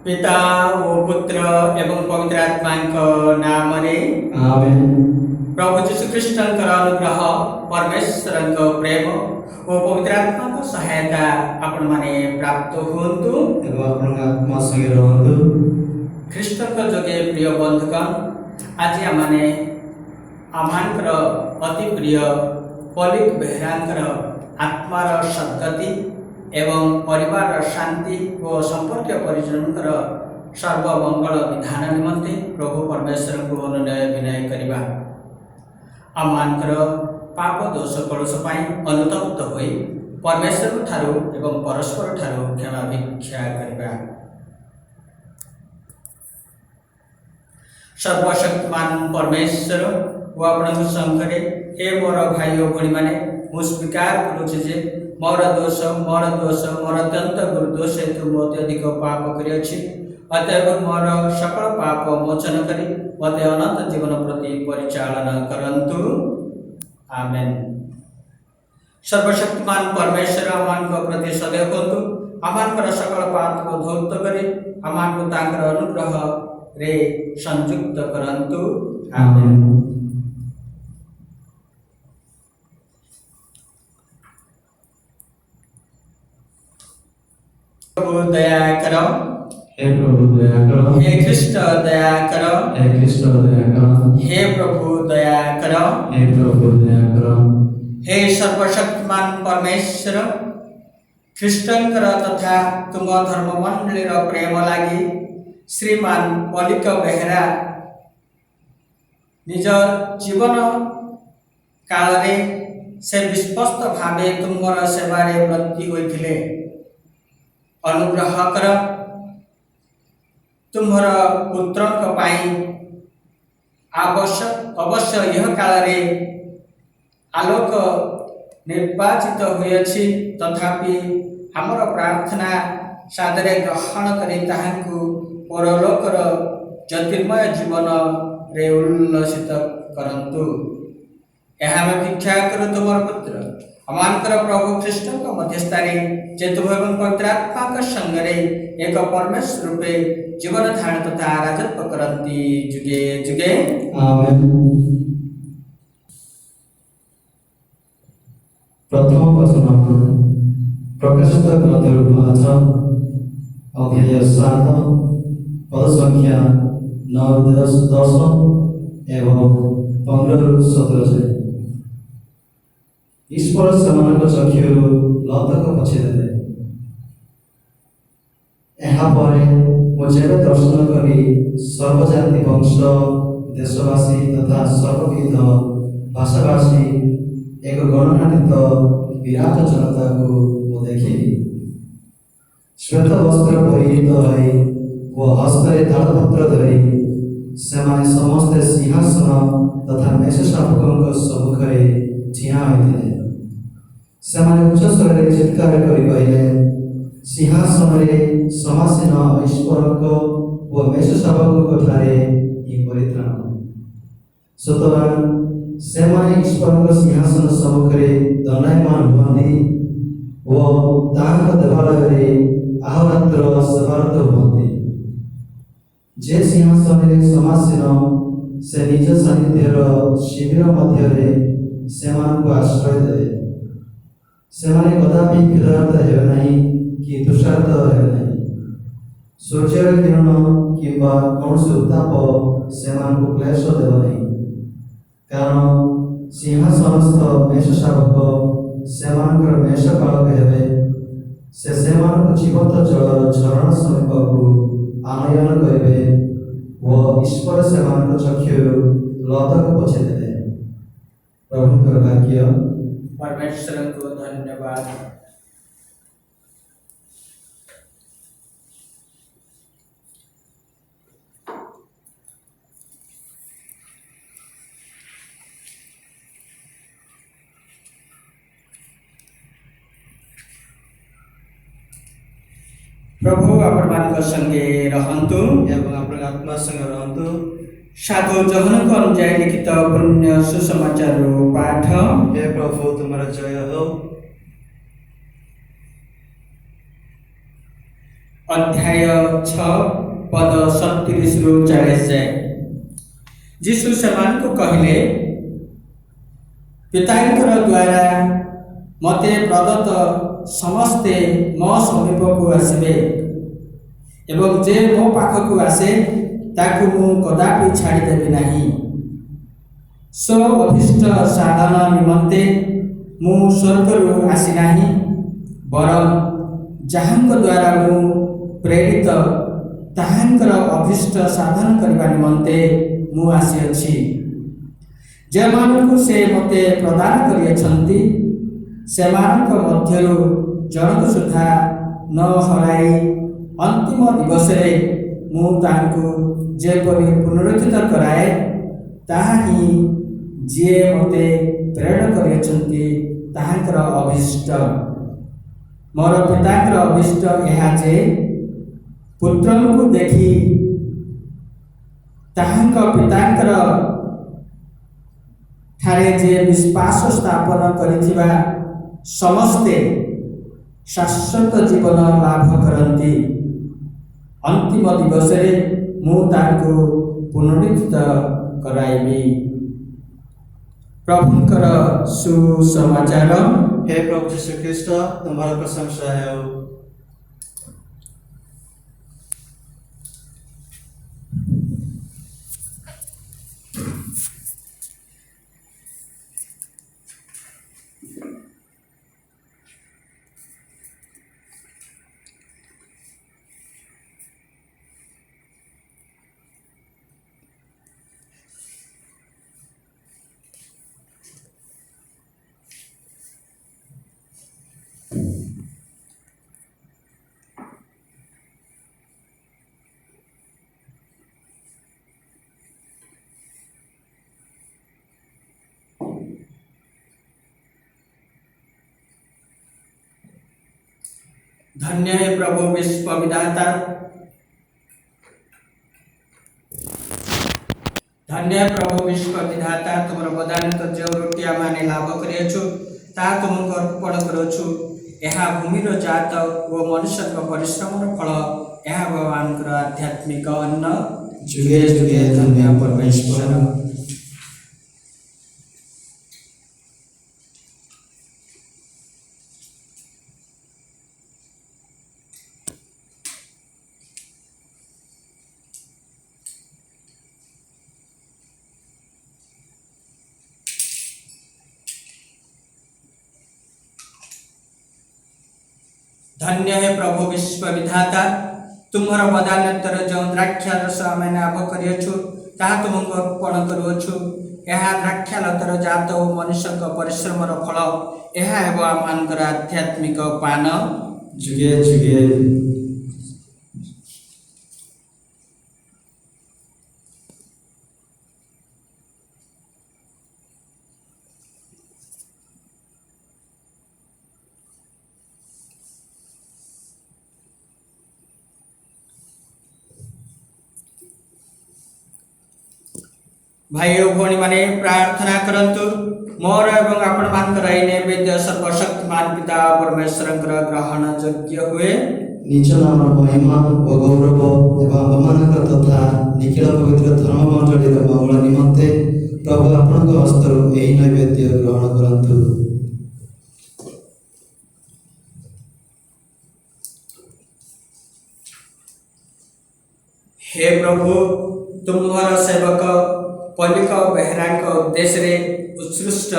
पिता ओ पुत्र एवं पवित्र आत्मा नाम रे आमेन। प्रभु जीशु ख्रीष्ट अनुग्रह परमेश्वर प्रेम और पवित्र आत्मा सहायता आपण माने प्राप्त हुंतु एवं आपण आत्मा संगे रहंतु। ख्रीष्ट जोगे प्रिय बंधुगण आज आमने आमानकर अति प्रिय पलिक बेहरांकर आत्मार सद्गति एवं परिवार शांति और संपर्क परिजनकर सर्वमंगल विधान निमंते प्रभु परमेश्वर को अनुनय विनय करवा आमानकर पाप दोष कलुष अनुतप्त होई परमेश्वर ठारू एवं परस्पर ठारू क्षमा भिक्षा करवा। सर्वशक्तिमान परमेश्वर वो आपण संघरे हे मोर भाई और भणी माने मु स्वीकार करुचे जे मोर दोष मोर अत्यंत दुर्दोष हेतु मत अधिक पाप करिअछि अतएव मोर सकल पाप मोचन करी मते अनंत जीवन प्रति परिचालना करंतु। आमेन। सर्वशक्तिमान परमेश्वर आमान को प्रति सदैव होतु आमान कर सकल पाप को धौत करी आमान को तांकर अनुग्रह रे संयुक्त करंतु। आमेन। प्रभु दया करो, हे प्रभु दया करो। हे ख्रीष्ट दया करो, हे ख्रीष्ट दया करो। हे प्रभु दया करो, हे प्रभु दया करो। हे सर्वशक्तिमान परमेश्वर ख्रीष्टंकर तथा तुम धर्म मंडलीर प्रेम लागी श्रीमान पलिक बेहरा निज जीवन काल रे से विश्वस्त भावे तुमर सेवारे ब्रती होइथिले अनुग्रह कर तुम्हर पुत्रक पाई अवश्य यह काल रे आलोक निर्वाचित होइछि तथापि हमर प्रार्थना सादरे ग्रहण करी ताहांकु परलोकर ज्योतिर्मय जीवन रे उल्लसित करंतु। यह में भिक्षा करू तुमर पुत्र अमानकर प्रभु ख्रीष्ट मध्यस्थारे जे तुम एवं पवित्र आत्मा संगरे एक परमेश्वर रूपे जीवन धारण तथा राजत्व करंती जुगे जुगे। आमेन। प्रथम वचन प्रकाशित ग्रंथ 5 अध्याय 7 पद संख्या 9 10 एवं 15-17 ईश्वर सेमानक चक्षु लतक पछे देले। एहा परे मुझे दर्शन करी सर्वजाति वंश देशवासी तथा सर्वविध भाषाभाषी एक गणनातीत विराट जनता को देखी श्वेत वस्त्र परिहित होई वो हस्तरे तालपत्र धरी सेमाने समस्ते सिंहासन तथा मेषशावकଙ୍କ सम्मुखरे ठिया होइथिले। सेमाने उच्च स्वरे चित्कार करी कहिले सिंहासन रे समासीन ईश्वरक वो मेषशावकଙ୍କ ठारे इ परित्राण। सुतरां सेमाने ईश्वरक सिंहासन सम्मुखरे दंडायमान हुअନ୍ତି वो तांक देवालय अहोरात्र सेवारत हुअନ୍ତି। जे सिंहासन रे समासीन से निज सानिध्यर शिविर मध्यरे सेमानଙ୍କୁ आश्रय देवे। सेमाने कदापि क्षुधार्त हेबे नाही कि तुषार्त हेबे नाही। सूर्यर किरण किंबा कौनसी उत्ताप सेमानଙ୍କୁ क्लेश देव नाही कारण सिंहासनस्थ मेषशावक सेमानଙ୍କର मेषपालक हेबे। से सेमानଙ୍କୁ जीवंत जलर झरण समीपକୁ आनयन करिवे वो ईश्वर सेमानଙ୍କ चक्षु लतक पछे देले। प्रभुଙ୍କର वाक्य। परमेश्वर को धन्यवाद। प्रभु आपण संगे रहंतु एवं आपण आत्मा संग रहंतु। साधु जोहन को अनुଯାୟୀ लिखित पुण्य सुसमाचार पाठ। हे प्रभु तुम्हारा जय हो। अध्याय 6 पद 37 रु 40 जाए। जीशु सेमानकु कहिले, पिताଙ୍କର द्वारा मते प्रदत्त समस्ते मो समीपकु आसिबे एवं जे मो पाखकु आसे ताकु मु कदापि छाड़ी देबी नाही। स्व अभिष्ट साधन निमंते मु स्वर्गरु आसी नाही, बरं जहांक द्वारा मु प्रेरित ताहांकर अभिष्ट साधन करबा निमंते मु आसी अछि। जेमानकु से मते प्रदान करियछंती सेमानक मध्यरु जनक सुधा न हराई अंतिम दिवसरे मु तांकु जेपरि पुनरुत्थित कराए, ताहा ही जे मते प्रेरण करियछंती ताहांकर अभिष्ट। मोर पितांकर अभिष्ट एहा जे पुत्रଙ୍କୁ देखि ताहांक पितांकर ठारे जे विश्वास स्थापन करिथिबा समस्ते शाश्वत जीवन लाभ करती। अंतिम दिवसरे मु तांकु पुनरुत्थित कराइबी। प्रभुंकर सुसमाचार। हे प्रभु यीशु ख्रीष्ट, तुम्हारा प्रशंसा है। धन्य है प्रभु विश्व विधाता, धन्य है प्रभु विश्व विधाता। तुमर बदानित जो रोटी आमे लाभ करियछु ता तुमको अर्पण करूछु। यह भूमिर जात ओ मनुष्य परिश्रम फल, यह भगवान आध्यात्मिक अन्न। जुगे जुगे धन्य परमेश्वर। धन्य है प्रभु विश्व विधाता, तुम्हारा बदान्तर जो द्राक्षा रस आमे लाभ करियछु ताहा तुमको अर्पण करूछु। यह द्राक्षा लतर जात ओ मनुष्य परिश्रम फल, यह हेब आमनकर आध्यात्मिक पान। जुगे जुगे। भाई और भौणी माने प्रार्थना करंतु। मोर एवं आपण मानकर नैवेद्य सर्वशक्तिमान पिता परमेश्वर ग्रहण योग्य हुए। निज नाम महिमा और गौरव एवं अमानक तथा निखिल पवित्र धर्म मंडलीर मंगल निमंते प्रभु आपणक हस्तरु एही नैवेद्य ग्रहण करंतु। हे प्रभु, तुम्हारा सेवक पलिक बेहरा उद्देश्य उत्सृष्ट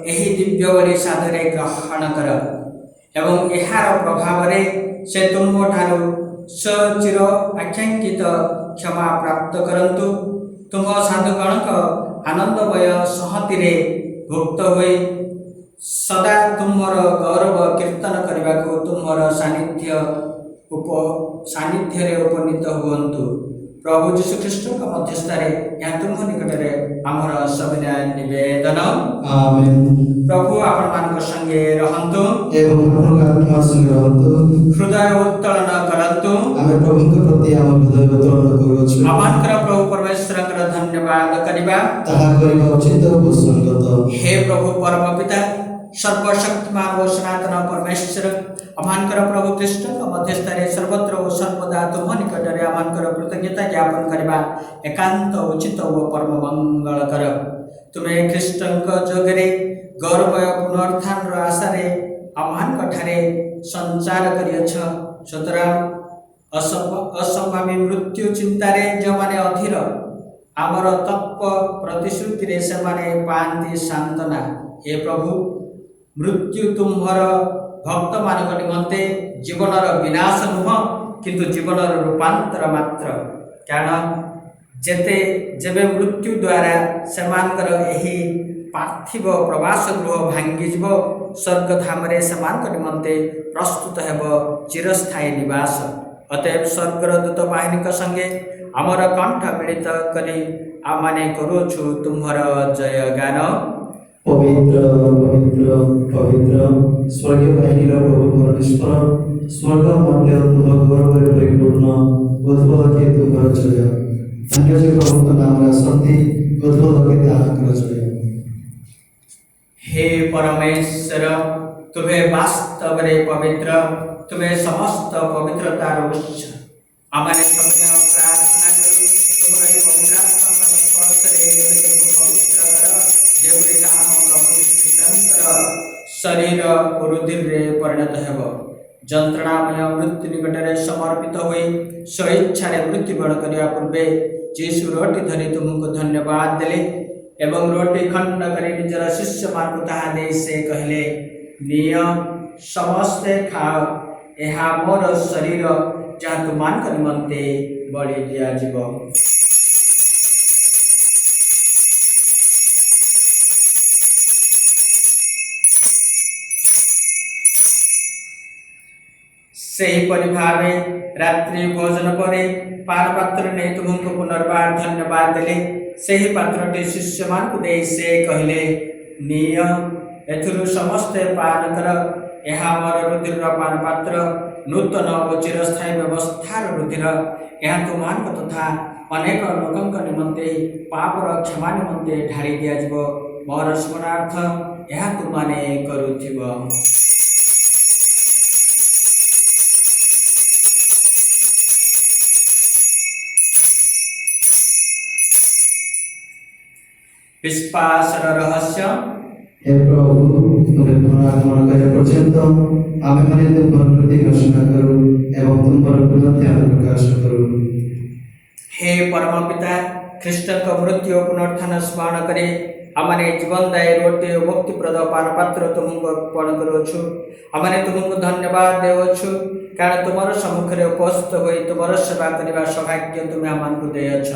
यही दिव्य बलि साधरे ग्रहण कर एवं यार प्रभाव से तुम ठारू चिर आकांक्षित क्षमा प्राप्त करंतु। तुम साधुगणक आनंदमय सहति भुक्त हुई सदा तुमर गौरव कीर्तन करने को तुमर सानिध्य उपनीत हुंतु। प्रभु यीशु ख्रीष्ट मध्यस्थरे यहाँ तुम निकटरे आमर सविनय निवेदन। आमेन। प्रभु आपण मान संगे रहंतु एवं आत्मा संगे रहंतु। हृदय उत्तोलन करंतु। आमे प्रभु के प्रति आम हृदय उत्तोलन करूछु। आमानकर प्रभु परमेश्वर धन्यवाद करिबा ताहा करिबा उचित और संगत। हे प्रभु परम पिता, सर्वशक्तिमान ओ सनातन परमेश्वर आमर प्रभु कृष्ण मध्यस्थ सर्वत्र ओ सर्वदा तुम निकटरे आमर कृतज्ञता ज्ञापन करवा एकांत उचित ओ परम मंगलकर। तुम्हें ख्रीष्ट जोगे गौरवमय पुनरुत्थान आशारे आमठारे संचार करियछ। सुतरां असंभावी मृत्यु चिंतारे जो माने अधीर आमर तत्व प्रतिश्रुति से माने पाती सांत्वना। हे प्रभु मृत्यु तुम्हार भक्त मान निमंते जीवनर विनाश नुह किंतु जीवनर रूपांतर मात्र। कारण जेते जेबे मृत्यु द्वारा सेमानकर एही पार्थिव प्रवास गृह भांगीज स्वर्गधाम निमंते प्रस्तुत हेब चिरस्थायी निवास। अतएव स्वर्गर दूत बाहिनी संगे आमर कंठ मिलित करी आमाने करुछु तुम्हार जय गान। पवित्र पवित्र पवित्र स्वर्गीय बाहिनी प्रभु परमेश्वर स्वर्ग मध्य तुम गौरव परिपूर्ण उद्भव के तुम्हार जय। अन्य जो प्रभु नाम आसती उद्भव के ताहाकर जय। हे परमेश्वर तुम्हें वास्तव रे पवित्र तुम्हें समस्त पवित्रतार उच्च आमाने सबने प्रार्थना करू तुम्हारे पवित्र आत्मा स्पर्श रे पवित्र कर जेबरे काम प्रभु कृष्णकर शरीर रुधिर रे परिणत हेब। जंत्रणामय मृत्यु निकटरे समर्पित होई स्वेच्छा मृत्युवरण करने पूर्वे जीशु रोटी धरी तुमको धन्यवाद देले एवं रोटी खंड करी निजर शिष्य मान ताहा दे से कहले निय समस्ते खाओ एहा मोर शरीर जहाँ तुमान निमंते बलि दियाजिब। सेहीपरि भावे रात्रि भोजन परे पान पात्र ने तुमको पुनर्बार धन्यवाद देले सेही पात्रटी शिष्य मान दे से कहले निय एथुरु समस्ते पान कर यह मोर रुधिर पान पात्र नूतन और चिरस्थायी व्यवस्थार रुधिर यह तुमान तथा अनेक लोकों निमंते पापर क्षमा निमंते ढाली दियाजिब मोर स्मरणार्थ यह तुमाने करुथिब। विश्वासर रहस्य हे प्रभु तुम्हें पुनरागमन करे पर्यंत आमे माने तुमर प्रति घोषणा करू एवं तुमर कृतज्ञता प्रकाश करू। हे परम पिता ख्रीष्ट का मृत्यु पुनरुत्थान स्मरण करे आमने जीवनदायी रोटी मुक्तिप्रद पान पात्र तुमको अर्पण करुछु। आमने तुमको धन्यवाद देवछु कारण तुमर सम्मुख उपस्थित होई तुमर सेवा करने सौभाग्य तुम्हें आमको देयछ।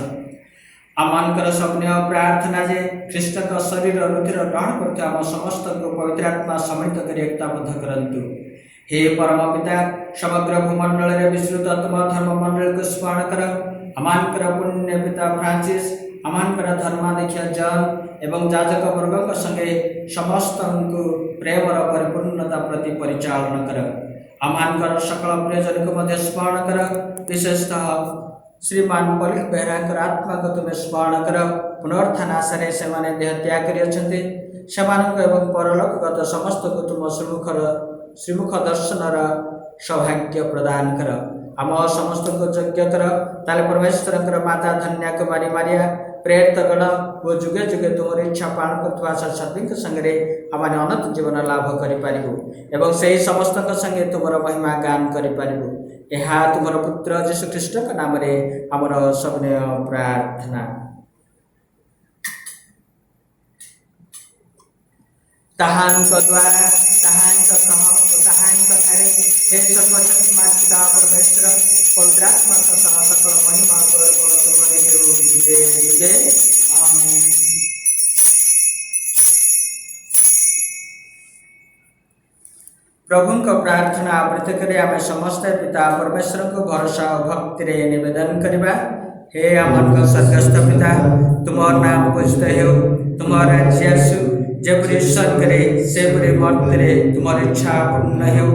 आमर स्वप्न प्रार्थना जे ख्रीष्ट का शरीर रुधिर ग्रहण करते आम समस्त को पवित्र आत्मा सम्मिलित कर एकताबद्ध करंतु। हे परम पिता समग्र भूमंडल रे विस्तृत तुम धर्म मंडल को स्मरण कर आमर पुण्य पिता फ्रांसिस आमर धर्माध्यक्ष जॉन एवं जाजक वर्ग संगे समस्त को प्रेम परिपूर्णता प्रति परिचालन कर आमर सकल प्रियजन को मध्य स्मरण कर विशेषतः श्रीमान पलिक बेहरा आत्मा को तुम्हें स्मरण कर पुनरुत्थान आशारे से देह त्याग कर एवं परलोकगत समस्त को तुम श्रीमुख दर्शनर सौभाग्य प्रदान कर आम समस्त को यज्ञ कर ताले परमेश्वर माता धन्या कुमारी मारिया प्रेरित गण वो जुगे जुगे तुम इच्छा पालन करथवा सत्संग संगे आमने अनंत जीवन लाभ करिपारिबु एवं सही समस्त संगे तुमर महिमा गान करिपारिबु। यह तुमर पुत्र यीशु ख्रीष्ट का नाम रे आमर सबने प्रार्थना। ताहांक द्वारा ताहांक सह ताहांक थारे हे सर्वशक्तिमान पिता परमेश्वर पवित्रात्मा सह सकल महिमा गौरव तुम्हारे युगे युगे आमीन। प्रभु को प्रार्थना आवृत्ति करें आम समस्त पिता परमेश्वर को भरोसा और भक्ति रे निवेदन करवा। हे आमर स्वर्गस्थ पिता तुमर नाम पूजित हो तुमर राज्य आसु जेपरी स्वर्ग रे सेपरी मर्त्य रे तुमर इच्छा पूर्ण हो।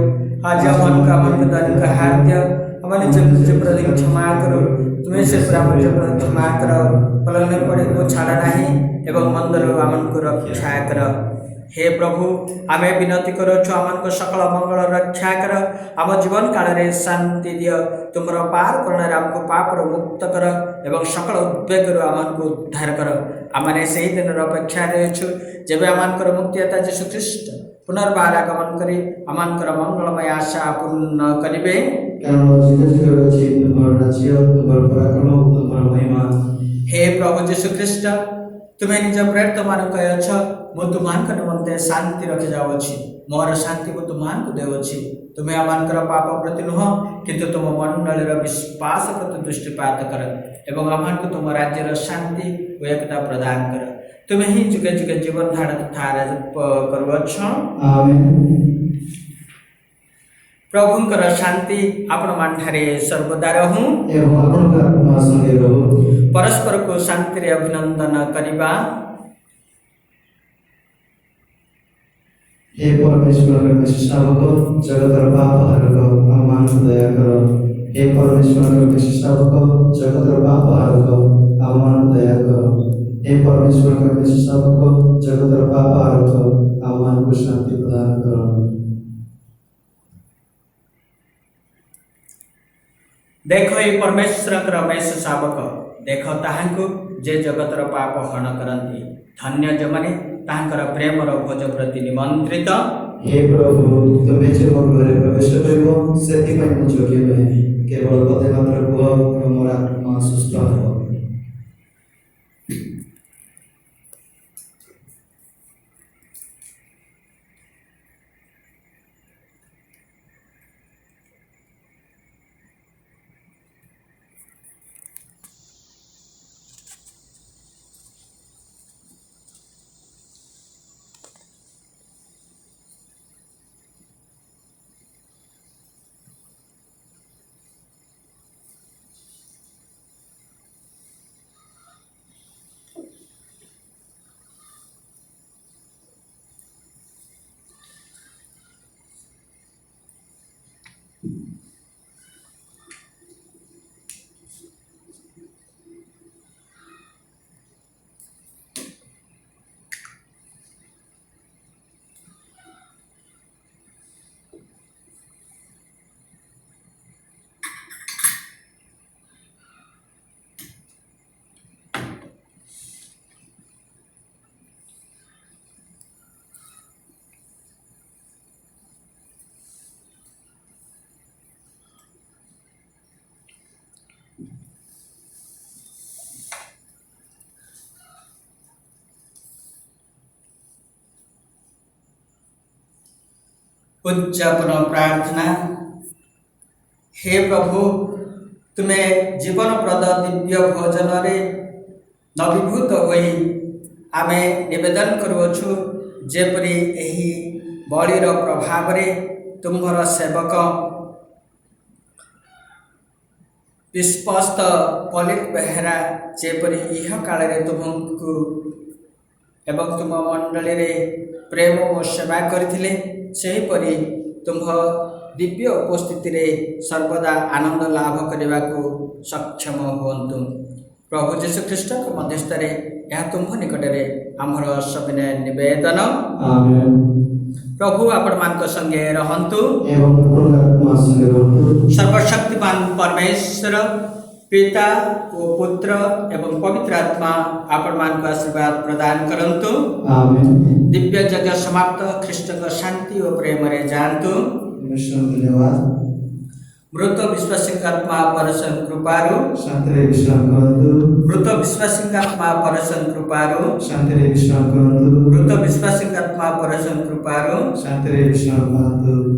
आज मन का दैनिक खाद्य हमारे जब प्रति क्षमा करो तुम्हें से प्रति क्षमा करो पलने पड़े को छाड़ा नहीं एवं मंदर आमन को रक्षा कर। हे प्रभु आमे विनती करुछु आमको सकल मंगल रक्षा कर आम जीवन काल रे शांति दियो तुमर पार करुणा आमको पाप मुक्त कर एवं सकल उद्वेग आमको उद्धार कर आमने से दिन अपेक्षा रहीछु जेबे आमकर मुक्तिदाता यीशु ख्रीष्ट पुनर्बार आगमन करी आमकर मंगलमय आशा पूर्ण करिबे हे प्रभु यीशु ख्रीष्ट तुम्हें निज प्रेरित मान कहछ मु तुमान निमंते शांति रखि जाउछि मोर शांति को तुमान को देउछि तुम्हें आमकर पाप प्रति नुह किंतु तुम मंडलीर विश्वास प्रति दृष्टिपात कर एवं आमको तुम राज्यर शांति व एकता प्रदान कर तुम्हें ही जुगे जुगे जीवन धारण तथा करुछ आमेन। प्रभुंकर शांति आपण मानठारे सर्वदा रहू एवं आपनका आत्मा संगे रहू परस्पर को शांति रे अभिनंदन करिबा। हे परमेश्वर के शावक जगतर पाप हरक आमान दया कर हे परमेश्वर के शावक जगतर पाप हरक आमान दया कर हे परमेश्वर के शावक जगतर पाप हरक आमान को शांति प्रदान कर। देखो ये परमेश्वर रमेश शावक देख ताहांकु जे जगतर पाप हरण करती धन्य जो माने ताहांकर प्रेमर भोज प्रति निमंत्रित। हे प्रभु तुम्हें जे मोर घरे प्रवेश करिवो सेति पय मु जोग्य नहे केवल पदे मात्र कुह मोर आत्मा सुस्थ हो। उच्चापन प्रार्थना। हे प्रभु तुम्हें जीवन प्रद दिव्य भोजन रे नवीभूत होई आमे निवेदन करुछु जेपरी एही बलिर प्रभाव रे तुम्हर सेवक विश्वस्त पलित बेहरा जेपरी इह काल रे तुमको एवं तुम मंडली रे प्रेम और सेवा करथिले सेहीपरि तुम दिव्य उपस्थिति रे सर्वदा आनंद लाभ करने को सक्षम हुंतु। प्रभु यीशु ख्रीष्ट मध्यस्थ यह तुम निकट में आमर सविनय निवेदन। आमेन। प्रभु आपण मान संगे रहंतु एवं आत्मा संगे रहंतु। सर्वशक्तिमान परमेश्वर पिता और पुत्र एवं पवित्र आत्मा आपण मान को आशीर्वाद प्रदान करंतु। आमेन। दिव्य यज्ञ समाप्त ख्रीष्ट का शांति और प्रेम रे जानतु। धन्यवाद। मृत विश्वासी आत्मा परसन कृपारु शांति रे विश्राम करंतु। मृत विश्वासी आत्मा परसन कृपारु शांति रे विश्राम करंतु। मृत विश्वासी आत्मा परसन कृपारु शांति रे विश्राम करंतु।